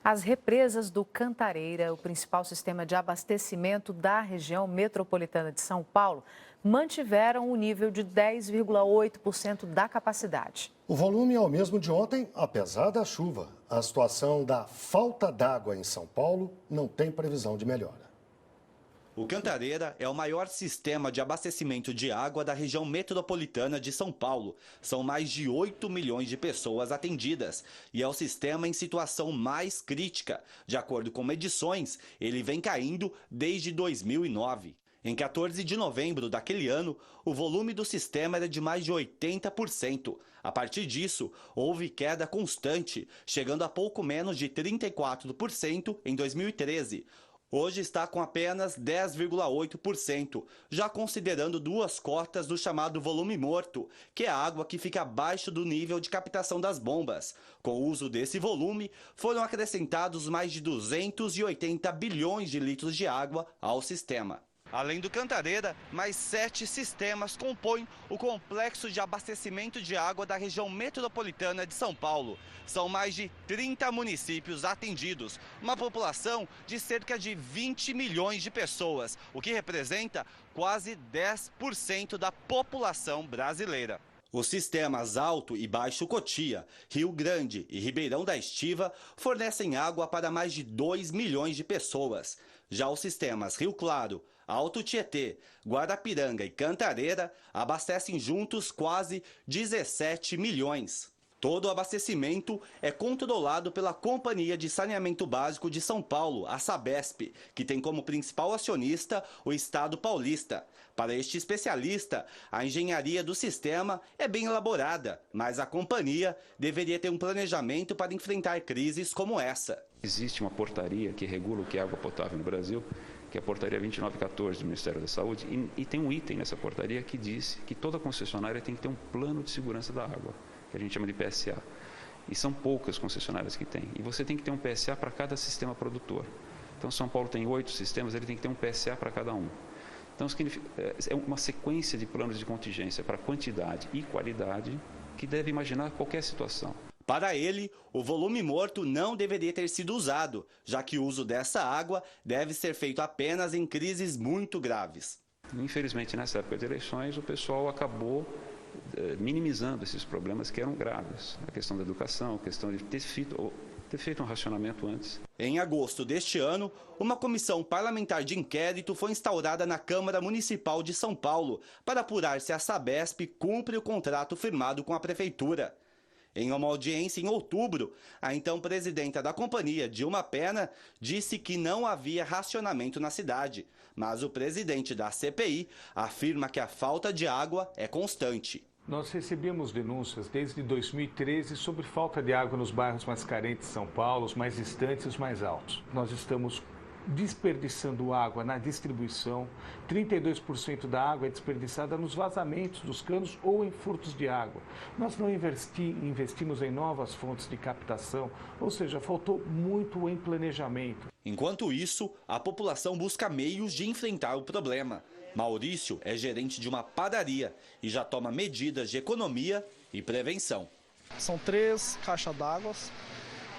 As represas do Cantareira, o principal sistema de abastecimento da região metropolitana de São Paulo, mantiveram o nível de 10,8% da capacidade. O volume é o mesmo de ontem, apesar da chuva. A situação da falta d'água em São Paulo não tem previsão de melhora. O Cantareira é o maior sistema de abastecimento de água da região metropolitana de São Paulo. São mais de 8 milhões de pessoas atendidas e é o sistema em situação mais crítica. De acordo com medições, ele vem caindo desde 2009. Em 14 de novembro daquele ano, o volume do sistema era de mais de 80%. A partir disso, houve queda constante, chegando a pouco menos de 34% em 2013. Hoje está com apenas 10,8%, já considerando duas cotas do chamado volume morto, que é a água que fica abaixo do nível de captação das bombas. Com o uso desse volume, foram acrescentados mais de 280 bilhões de litros de água ao sistema. Além do Cantareira, mais 7 sistemas compõem o complexo de abastecimento de água da região metropolitana de São Paulo. São mais de 30 municípios atendidos, uma população de cerca de 20 milhões de pessoas, o que representa quase 10% da população brasileira. Os sistemas Alto e Baixo Cotia, Rio Grande e Ribeirão da Estiva fornecem água para mais de 2 milhões de pessoas. Já os sistemas Rio Claro, Alto Tietê, Guarapiranga e Cantareira abastecem juntos quase 17 milhões. Todo o abastecimento é controlado pela Companhia de Saneamento Básico de São Paulo, a Sabesp, que tem como principal acionista o Estado paulista. Para este especialista, a engenharia do sistema é bem elaborada, mas a companhia deveria ter um planejamento para enfrentar crises como essa. Existe uma portaria que regula o que é água potável no Brasil, que é a portaria 2914 do Ministério da Saúde, e tem um item nessa portaria que diz que toda concessionária tem que ter um plano de segurança da água, que a gente chama de PSA. E são poucas concessionárias que tem. E você tem que ter um PSA para cada sistema produtor. Então, São Paulo tem 8 sistemas, ele tem que ter um PSA para cada um. Então, é uma sequência de planos de contingência para quantidade e qualidade que deve imaginar qualquer situação. Para ele, o volume morto não deveria ter sido usado, já que o uso dessa água deve ser feito apenas em crises muito graves. Infelizmente, nessa época de eleições, o pessoal acabou minimizando esses problemas que eram graves. A questão da educação, a questão de ter feito um racionamento antes. Em agosto deste ano, uma comissão parlamentar de inquérito foi instaurada na Câmara Municipal de São Paulo para apurar se a Sabesp cumpre o contrato firmado com a Prefeitura. Em uma audiência em outubro, a então presidenta da companhia, Dilma Pena, disse que não havia racionamento na cidade, mas o presidente da CPI afirma que a falta de água é constante. Nós recebemos denúncias desde 2013 sobre falta de água nos bairros mais carentes de São Paulo, os mais distantes e os mais altos. Nós estamos desperdiçando água na distribuição, 32% da água é desperdiçada nos vazamentos dos canos ou em furtos de água. Nós não investimos em novas fontes de captação, ou seja, faltou muito em planejamento. Enquanto isso, a população busca meios de enfrentar o problema. Maurício é gerente de uma padaria e já toma medidas de economia e prevenção. São 3 caixas d'água.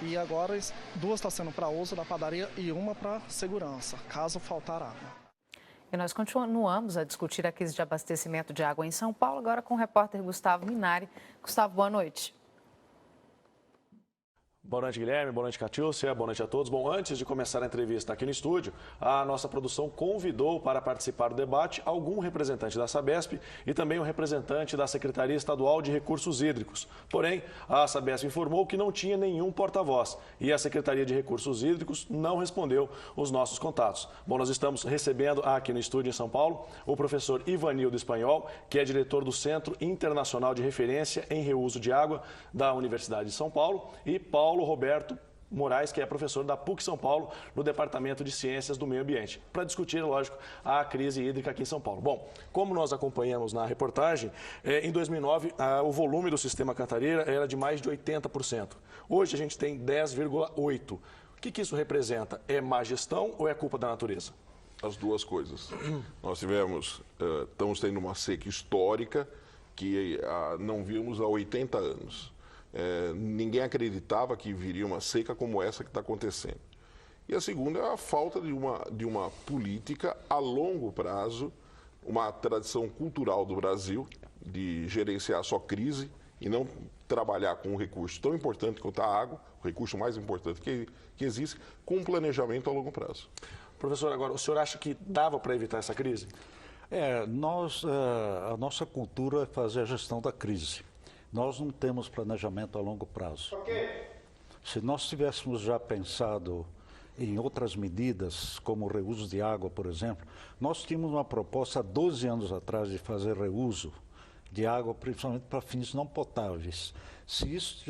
E agora 2 estão sendo para uso da padaria e uma para segurança, caso faltar água. E nós continuamos a discutir a crise de abastecimento de água em São Paulo, agora com o repórter Gustavo Minari. Gustavo, boa noite. Boa noite, Guilherme. Boa noite, Catiúcia. Boa noite a todos. Bom, antes de começar a entrevista aqui no estúdio, a nossa produção convidou para participar do debate algum representante da Sabesp e também um representante da Secretaria Estadual de Recursos Hídricos. Porém, a Sabesp informou que não tinha nenhum porta-voz e a Secretaria de Recursos Hídricos não respondeu os nossos contatos. Bom, nós estamos recebendo aqui no estúdio em São Paulo o professor Ivanildo Espanhol, que é diretor do Centro Internacional de Referência em Reuso de Água da Universidade de São Paulo, e Paulo Roberto Moraes, que é professor da PUC São Paulo, no Departamento de Ciências do Meio Ambiente, para discutir, lógico, a crise hídrica aqui em São Paulo. Bom, como nós acompanhamos na reportagem, em 2009 o volume do sistema Cantareira era de mais de 80%. Hoje a gente tem 10,8%. O que isso representa? É má gestão ou é culpa da natureza? As duas coisas. Nós estamos tendo uma seca histórica que não vimos há 80 anos. Ninguém acreditava que viria uma seca como essa que está acontecendo. E a segunda é a falta de uma política a longo prazo, uma tradição cultural do Brasil de gerenciar só crise e não trabalhar com um recurso tão importante quanto a água, o recurso mais importante que existe, com um planejamento a longo prazo. Professor, agora, o senhor acha que dava para evitar essa crise? A nossa cultura é fazer a gestão da crise. Nós não temos planejamento a longo prazo. Se nós tivéssemos já pensado em outras medidas, como o reuso de água, por exemplo, nós tínhamos uma proposta há 12 anos atrás de fazer reuso de água, principalmente para fins não potáveis. Se isso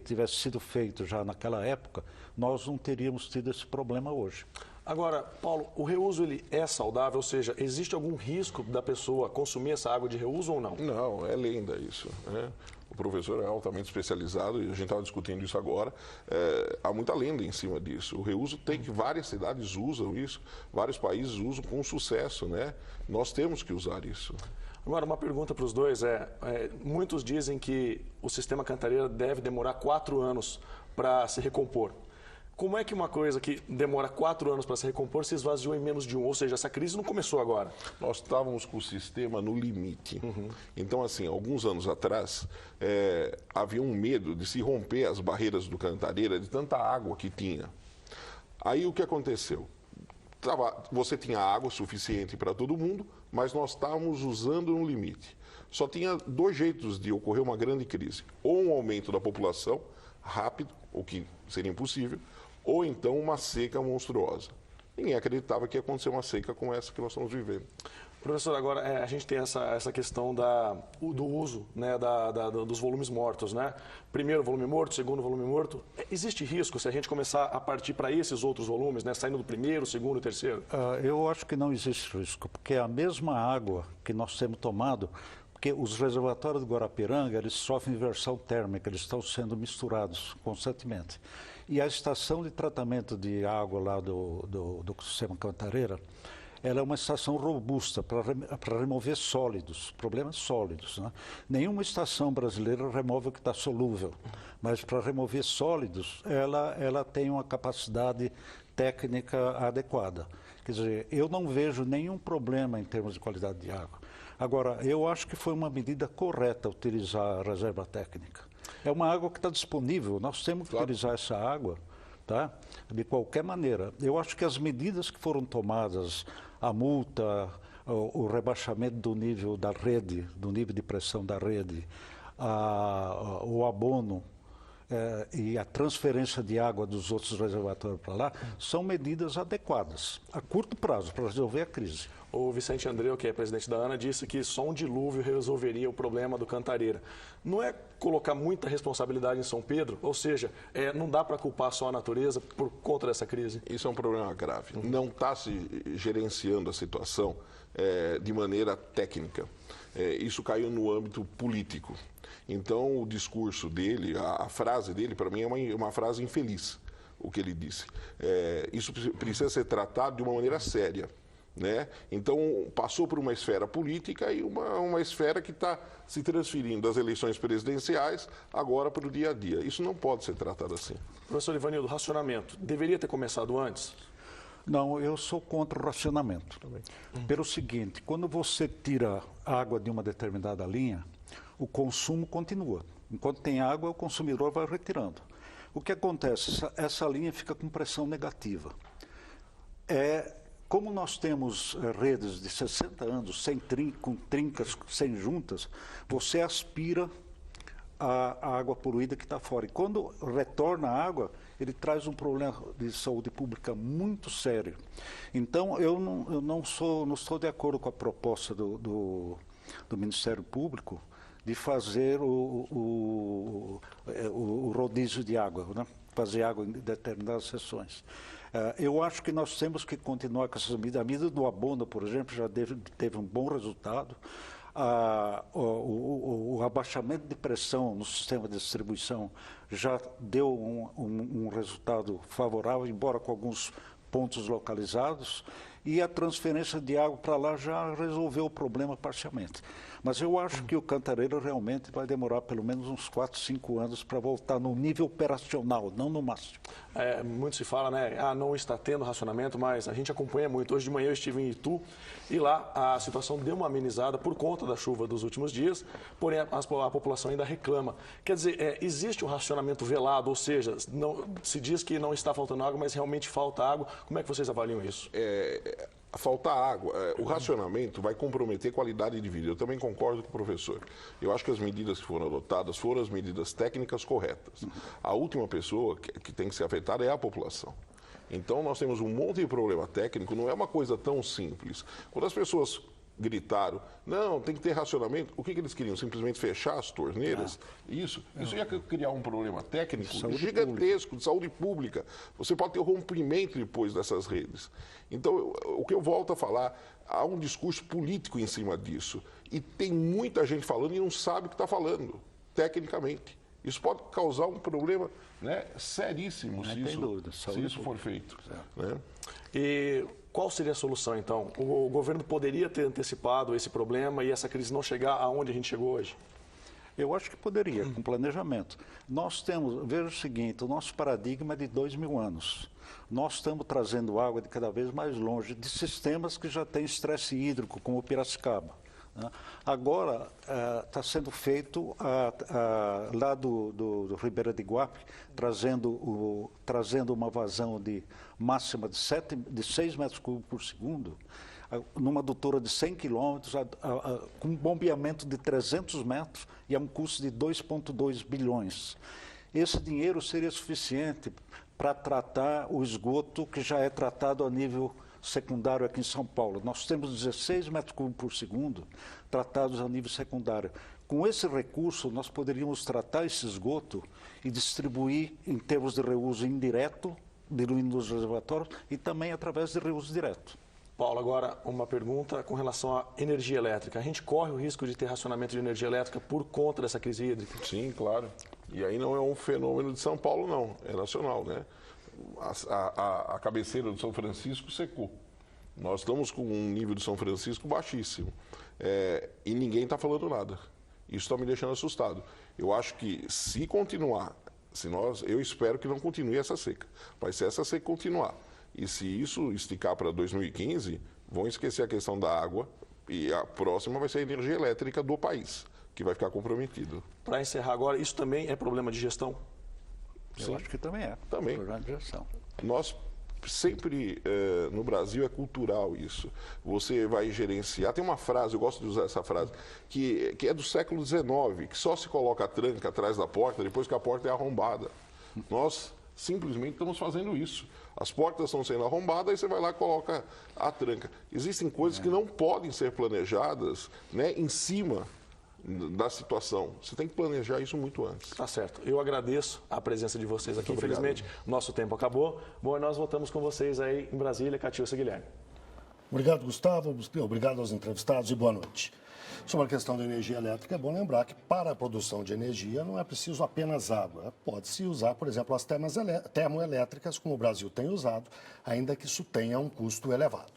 tivesse sido feito já naquela época, nós não teríamos tido esse problema hoje. Agora, Paulo, o reuso ele é saudável? Ou seja, existe algum risco da pessoa consumir essa água de reuso ou não? Não, é lenda isso, né? O professor é altamente especializado e a gente estava discutindo isso agora. Há muita lenda em cima disso. O reuso tem que várias cidades usam isso, vários países usam com sucesso, né? Nós temos que usar isso. Agora, uma pergunta para os dois muitos dizem que o sistema Cantareira deve demorar 4 anos para se recompor. Como é que uma coisa que demora 4 anos para se recompor se esvaziou em menos de 1? Ou seja, essa crise não começou agora. Nós estávamos com o sistema no limite. Então, assim, alguns anos atrás, havia um medo de se romper as barreiras do Cantareira de tanta água que tinha. Aí o que aconteceu? Você tinha água suficiente para todo mundo, mas nós estávamos usando no limite. Só tinha 2 jeitos de ocorrer uma grande crise. Ou um aumento da população rápido, o que seria impossível, ou então uma seca monstruosa. Ninguém acreditava que ia acontecer uma seca como essa que nós estamos vivendo. Professor, agora a gente tem essa questão do uso, né, dos volumes mortos, né? Primeiro volume morto, segundo volume morto. Existe risco se a gente começar a partir para esses outros volumes, né, saindo do primeiro, segundo e terceiro? Eu acho que não existe risco, porque a mesma água que nós temos tomado, porque os reservatórios do Guarapiranga, eles sofrem inversão térmica, eles estão sendo misturados constantemente. E a estação de tratamento de água lá do sistema Cantareira, ela é uma estação robusta para remover sólidos, problemas sólidos, né? Nenhuma estação brasileira remove o que está solúvel, mas para remover sólidos, ela tem uma capacidade técnica adequada. Quer dizer, eu não vejo nenhum problema em termos de qualidade de água. Agora, eu acho que foi uma medida correta utilizar a reserva técnica. É uma água que está disponível, nós temos que utilizar essa água, tá? De qualquer maneira. Eu acho que as medidas que foram tomadas, a multa, o rebaixamento do nível da rede, do nível de pressão da rede, o abono e a transferência de água dos outros reservatórios para lá, são medidas adequadas, a curto prazo, para resolver a crise. O Vicente Andreu, que é presidente da ANA, disse que só um dilúvio resolveria o problema do Cantareira. Não é colocar muita responsabilidade em São Pedro? Ou seja, não dá para culpar só a natureza por conta dessa crise? Isso é um problema grave. Não está se gerenciando a situação de maneira técnica. Isso caiu no âmbito político. Então, o discurso dele, a frase dele, para mim, é uma frase infeliz, o que ele disse. Isso precisa ser tratado de uma maneira séria. Né? Então, passou por uma esfera política e uma esfera que está se transferindo das eleições presidenciais agora para o dia a dia. Isso não pode ser tratado assim. Professor Ivanildo, racionamento deveria ter começado antes? Não, eu sou contra o racionamento. Pelo seguinte, quando você tira água de uma determinada linha, o consumo continua. Enquanto tem água, o consumidor vai retirando. O que acontece? Essa linha fica com pressão negativa. Como nós temos redes de 60 anos, com trincas, sem juntas, você aspira a água poluída que está fora. E quando retorna a água, ele traz um problema de saúde pública muito sério. Então, eu não estou de acordo com a proposta do Ministério Público de fazer o rodízio de água, né? Fazer água em determinadas sessões. Eu acho que nós temos que continuar com essas medidas. A medida do abono, por exemplo, já teve um bom resultado. O abaixamento de pressão no sistema de distribuição já deu um resultado favorável, embora com alguns pontos localizados. e a transferência de água para lá já resolveu o problema parcialmente. Mas eu acho que o Cantareira realmente vai demorar pelo menos uns 4, 5 anos para voltar no nível operacional, não no máximo. Muito se fala, né? Não está tendo racionamento, mas a gente acompanha muito. Hoje de manhã eu estive em Itu e lá a situação deu uma amenizada por conta da chuva dos últimos dias, porém a população ainda reclama. Quer dizer, existe um racionamento velado, ou seja, se diz que não está faltando água, mas realmente falta água. Como é que vocês avaliam isso? Faltar água, o racionamento vai comprometer a qualidade de vida. Eu também concordo com o professor. Eu acho que as medidas que foram adotadas foram as medidas técnicas corretas. A última pessoa que tem que ser afetada é a população. Então, nós temos um monte de problema técnico, não é uma coisa tão simples. Quando as pessoas gritaram, não, tem que ter racionamento, o que eles queriam? Simplesmente fechar as torneiras? Isso ia criar um problema técnico gigantesco de saúde pública. Você pode ter rompimento depois dessas redes. Então, o que eu volto a falar, há um discurso político em cima disso. E tem muita gente falando e não sabe o que está falando, tecnicamente. Isso pode causar um problema, né, seríssimo se isso for feito. Né? E qual seria a solução, então? O governo poderia ter antecipado esse problema e essa crise não chegar aonde a gente chegou hoje? Eu acho que poderia, com planejamento. Nós temos, veja o seguinte, o nosso paradigma é de 2.000 anos. Nós estamos trazendo água de cada vez mais longe de sistemas que já têm estresse hídrico, como o Piracicaba. Agora está sendo feito lá do Ribeira de Iguape, trazendo uma vazão máxima de 6 metros cúbicos por segundo, numa adutora de 100 quilômetros, com um bombeamento de 300 metros e a um custo de 2,2 bilhões. Esse dinheiro seria suficiente para tratar o esgoto que já é tratado a nível secundário aqui em São Paulo. Nós temos 16 metros cúbicos por segundo tratados a nível secundário. Com esse recurso, nós poderíamos tratar esse esgoto e distribuir em termos de reuso indireto, diluindo os reservatórios, e também através de reuso direto. Paulo, agora uma pergunta com relação à energia elétrica. A gente corre o risco de ter racionamento de energia elétrica por conta dessa crise hídrica? Sim, claro. E aí não é um fenômeno de São Paulo, não. É nacional, né? A cabeceira do São Francisco secou. Nós estamos com um nível de São Francisco baixíssimo. E ninguém está falando nada. Isso está me deixando assustado. Eu acho que se continuar, eu espero que não continue essa seca. Vai ser essa seca continuar. E se isso esticar para 2015, vão esquecer a questão da água e a próxima vai ser a energia elétrica do país, que vai ficar comprometido. Para encerrar agora, isso também é problema de gestão? Eu acho que também é. Também. Problema de gestão. Nós sempre, no Brasil, é cultural isso. Você vai gerenciar. Tem uma frase, eu gosto de usar essa frase, que é do século XIX, que só se coloca a tranca atrás da porta depois que a porta é arrombada. Nós simplesmente estamos fazendo isso. As portas estão sendo arrombadas, aí você vai lá e coloca a tranca. Existem coisas que não podem ser planejadas, né, em cima da situação. Você tem que planejar isso muito antes. Tá certo. Eu agradeço a presença de vocês aqui. Infelizmente, nosso tempo acabou. Bom, nós voltamos com vocês aí em Brasília, Catiúcia e Guilherme. Obrigado, Gustavo. Obrigado aos entrevistados e boa noite. Sobre a questão da energia elétrica, é bom lembrar que para a produção de energia não é preciso apenas água. Pode-se usar, por exemplo, as termoelétricas, como o Brasil tem usado, ainda que isso tenha um custo elevado.